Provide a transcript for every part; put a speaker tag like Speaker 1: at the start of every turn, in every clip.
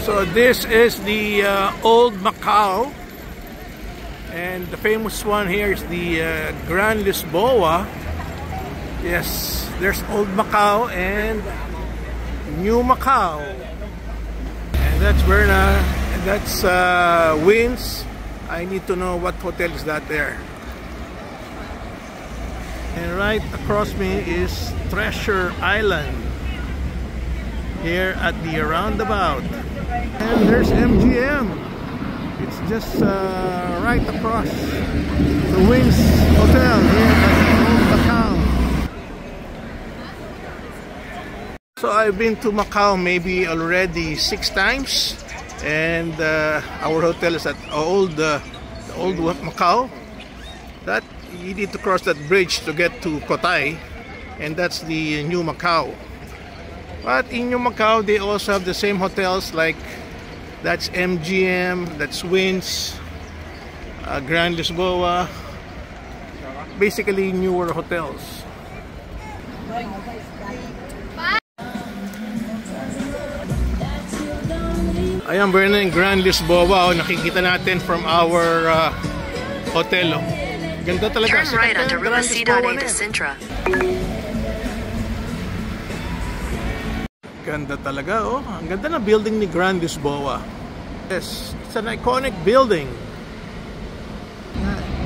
Speaker 1: So this is the old Macau, and the famous one here is the Grand Lisboa. Yes, there's old Macau and new Macau, and that's Berna, and that's Wynns. I need to know what hotel is that there. And right across me is Treasure Island here at the roundabout. And there's MGM. It's just right across the Wynns Hotel here at Old Macau. So I've been to Macau maybe already 6 times, and our hotel is at old Macau. That you need to cross that bridge to get to Cotai, and that's the new Macau. But in New Macau, they also have the same hotels, like that's MGM, that's Wynns, Grand Lisboa, basically newer hotels. Ayan, Berna, yung Grand Lisboa, nakikita natin from our hotel. Ganda talaga.
Speaker 2: Turn right onto Ruta Cidade de Sintra.
Speaker 1: Ganda talaga, oh. Ang ganda ng building ni Grand Lisboa. Yes, it's an iconic building.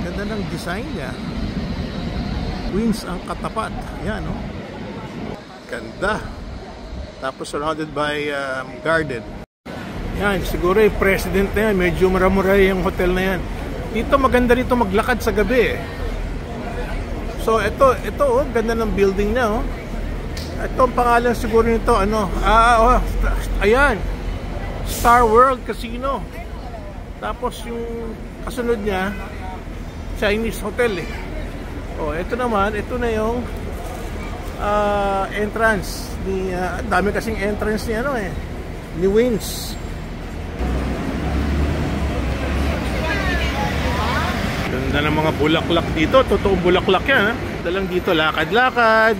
Speaker 1: Ganda ng design niya. Wynns ang katapat. Ayan, oh. Ganda. Tapos surrounded by garden. Yan, siguro yung president na yan. Medyo mura-mura yung hotel na yan. Dito maganda rito maglakad sa gabi. So ito oh, ganda ng building niya, oh. Ito ang pangalan siguro nito, ano? Ayan. Star World Casino. Tapos yung kasunod niya, Chinese Hotel, eh. Oh, ito naman, ito na yung entrance ni dami kasing entrance ni ano, eh, ni Wynns. Ganda ng mga bulaklak dito. Totoong bulaklak yan, ha? Dalang dito, lakad-lakad.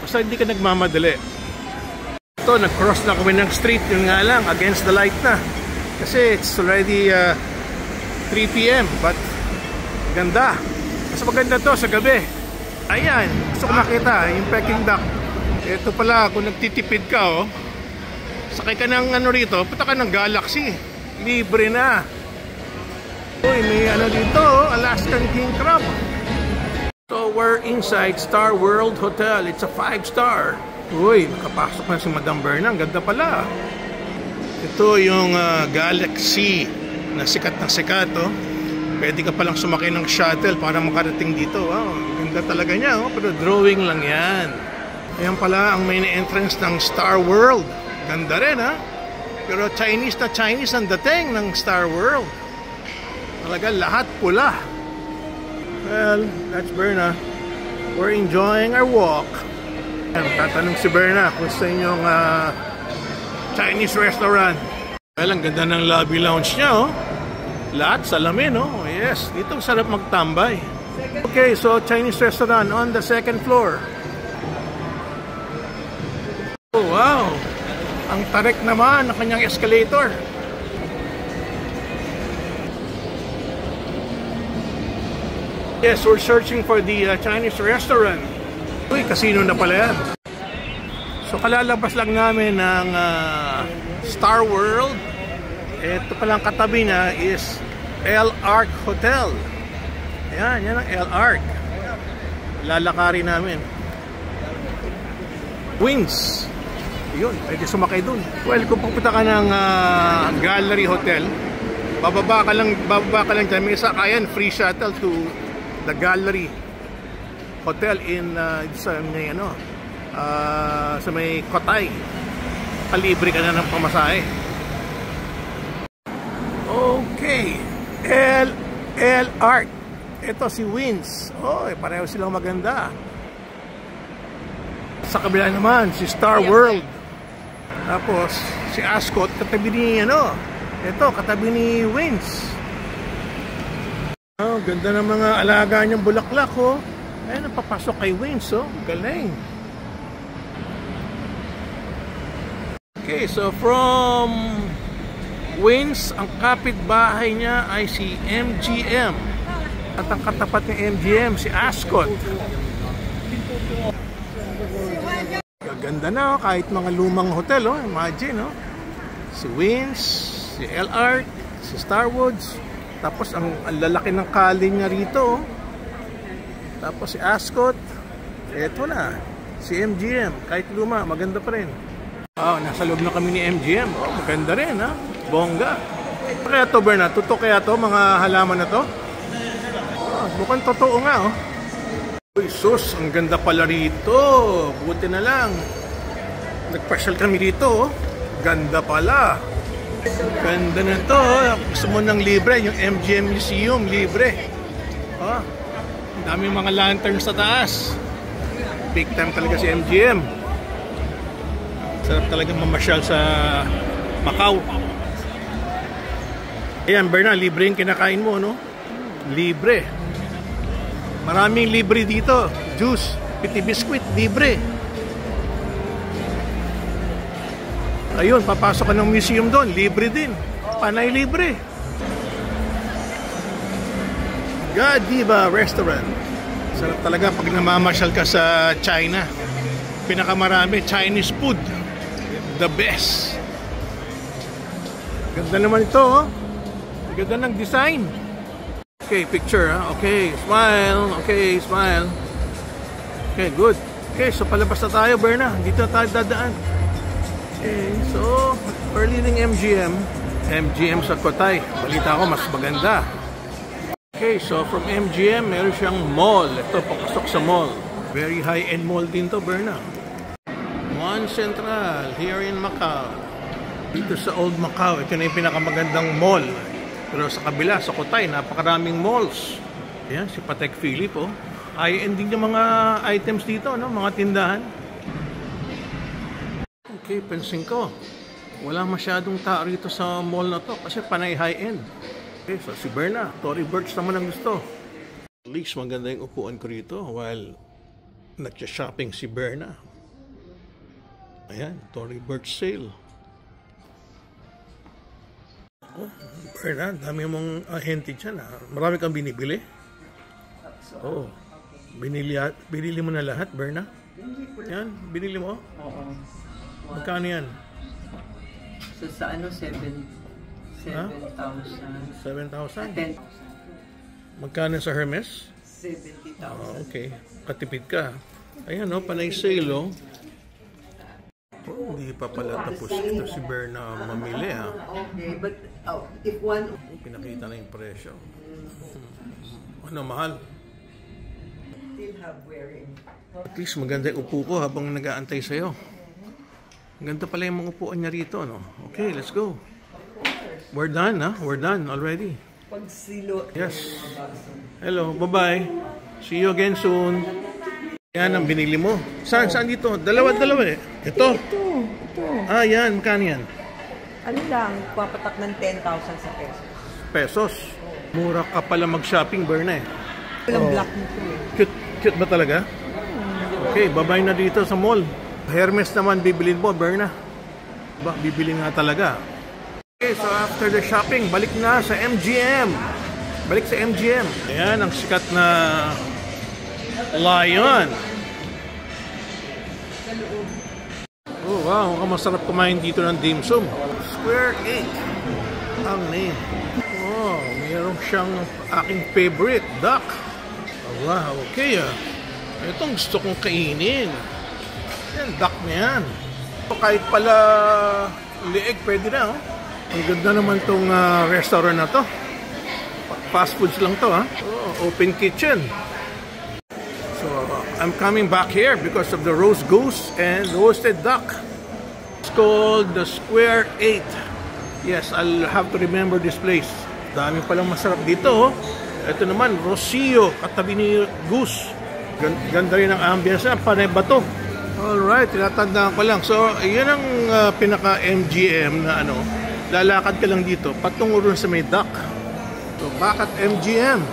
Speaker 1: Basta hindi ka nagmamadali. Ito, nag-cross na kami ng street. Yun nga lang, against the light na. Kasi it's already 3 PM. But ganda. Mas maganda to sa gabi. Ayan, gusto ko makita yung Peking duck. Ito pala, kung nagtitipid ka, oh, sakay ka ng ano rito, punta ka ng Galaxy. Libre na. Uy, may ano dito, Alaskan King Crab. So we're inside Star World Hotel. It's a 5-star. Uy, nakapasok na si Madam Berna. Ang ganda pala. Ito yung Galaxy na sikat na sikat, oh. Pwede ka palang sumakay ng shuttle para makarating dito. Wow, ganda talaga niya, oh. Pero drawing lang yan. Ayan pala ang main entrance ng Star World. Ganda rin, ha? Pero Chinese na Chinese ang dating ng Star World. Talaga lahat pula. Well, that's Berna. We're enjoying our walk. Tatanong si Berna kung sa inyong Chinese restaurant. Well, ang ganda ng lobby lounge niya, oh. Lahat salamin, oh. Yes, dito sarap magtambay. Okay, so Chinese restaurant on the 2nd floor. Oh, wow. Ang tarik naman ng kanyang escalator. Yes, we're searching for the Chinese restaurant. Uy, casino na pala yan. So kalalabas lang namin ng Star World. Ito palang katabi na is L'Arc Hotel. Ayan, yan ang L'Arc. Lalakarin namin. Wynns. Yun, pwede sumakay dun. Well, kung pupunta ka ng Gallery Hotel, bababa ka lang dyan. May sakayan, free shuttle to the Gallery Hotel in sa may Cotai. Kalibre ka na ng pamasahe. Okay, L'Arc. Ito si Wynns. Oh, pareho silang maganda. Sa kabila naman si Star World. Tapos si Ascot katabi ni ito katabi ni Wynns. Oh, ganda ng mga alaga niyang bulaklak, oh. Ayun, napapasok kay Wynns, oh. Galing. Okay, so from Wins, ang kapitbahay niya ay si MGM. At ang katapat ni MGM, si Ascot. Ganda na, oh, kahit mga lumang hotel, oh, imagine, oh. Si Wins, si LR, si Starwoods. Tapos ang lalaki ng kalin niya rito, oh. Tapos si Ascot. Eto na, si MGM, kahit luma, maganda pa rin. Oh, nasa loob na kami ni MGM. Oh, maganda rin, ha? Bongga. Kaya to, Berna? Totoo kaya to, mga halaman na to? Oh, mukhang totoo nga, oh. Uy, sus, ang ganda pala rito. Buti na lang. Nagpasyal kami rito, oh. Ganda pala. Ganda na to, oh. Gusto mo ng libre, yung MGM Museum, libre. Oh, ang daming mga lanterns sa taas. Big time talaga si MGM. Sarap talaga mamasyal sa Macau. Ayan, Berna, libre yung kinakain mo, no? Libre. Maraming libre dito. Juice, piti biscuit, libre. Ayun, papasok ka ng museum doon, libre din. Panay libre. Godiva Restaurant. Sarap talaga pag namamasyal ka sa China. Pinakamarami, Chinese food. The best. Ganda naman ito, oh. Ganda ng design. Okay, picture, ha? Okay, smile. Okay, smile. Okay, good. Okay, so palabas na tayo, Berna. Dito na tayo dadaan. Okay, so early ng MGM sa Cotai. Balita ko, mas maganda. Okay, so from MGM, meron siyang mall. Ito, papasok sa mall. Very high-end mall din to, Berna. One Central, here in Macau. Dito sa Old Macau, ito na yung pinakamagandang mall. Pero sa kabila, sa Cotai, napakaraming malls. Ayan, si Patek Philippe, oh. High-end din yung mga items dito, no? Mga tindahan. Okay, pansin ko. Wala masyadong tao rito sa mall na to kasi panay high-end. Okay, so si Berna, Tory Burch naman ang gusto. At least maganda yung upuan ko rito while nag-shopping si Berna. Ayan, Tory Burch sale. Oh, Berna, dami mong ahente dyan, ha? Marami kang binibili? Oo. Oh, binili mo na lahat, Berna? Yan, binili mo?
Speaker 3: Oo.
Speaker 1: Magkano yan?
Speaker 3: So sa ano, 7,000.
Speaker 1: 7,000?
Speaker 3: 10,000.
Speaker 1: Magkano sa Hermes?
Speaker 3: 70,000.
Speaker 1: Oh, okay. Katipid ka. Ayan, oh, panay sale, oh. Oh, hindi pa pala tapos ito si Berna mamili, ha.
Speaker 3: Okay, but if one...
Speaker 1: Pinakita na yung presyo. Ano, mahal?
Speaker 3: Still have wearing.
Speaker 1: At least maganda yung upo ko habang nag-aantay sa'yo. Ganda pala yung mga upuan niya rito, no? Okay, let's go. We're done, ha? We're done already.
Speaker 3: Pag silo...
Speaker 1: Yes. Hello, bye-bye. See you again soon. Yan ang binili mo. Saan dito? Dalawa eh. Ito.
Speaker 3: Ito.
Speaker 1: Ah, yan. Magkano yan?
Speaker 3: Ano lang, papatak ng 10,000 sa pesos.
Speaker 1: Pesos? Mura ka pala mag-shopping, Berna, eh.
Speaker 3: Walang black nito, eh.
Speaker 1: Cute ba talaga? Okay, babay na dito sa mall. Hermes naman bibilin mo, Berna. Bibili nga talaga. Okay, so after the shopping, balik na sa MGM. Balik sa MGM. Ayan, ang sikat na Lion. Oh, wow. Mukhang masarap kumain dito ng dim sum. Square 8 ang name. Oh, mayroon siyang aking favorite, duck. Oh, wow, okay, ah. Itong gusto kong kainin. Yan, duck na yan. Kahit pala lieg, pwede na, oh. Ang ganda naman tong restaurant na to. Fast foods lang to, ha. Oh, open kitchen. So, I'm coming back here because of the roast goose and roasted duck. It's called the Square 8. Yes, I'll have to remember this place. Dami palang masarap dito, oh. Ito naman, Rocio, katabi ni Goose. Ganda rin ang ambience na, panay bato. Alright, tinatandaan ko lang. So, yun ang pinaka-MGM na ano, lalakad ka lang dito, patungo rin sa may duck. So, bakit MGM?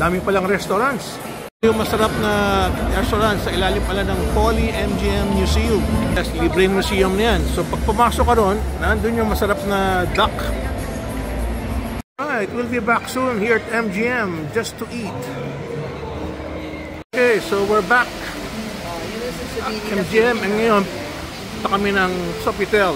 Speaker 1: Dami palang restaurants. Yung masarap na restaurant sa ilalim pala ng Poly MGM Museum. Yes, libreng museum na yan. So pag pumasok ka ron, nandun yung masarap na duck. Alright, we'll be back soon here at MGM just to eat. Okay, so we're back at MGM and ngayon punta kami ng Sofitel.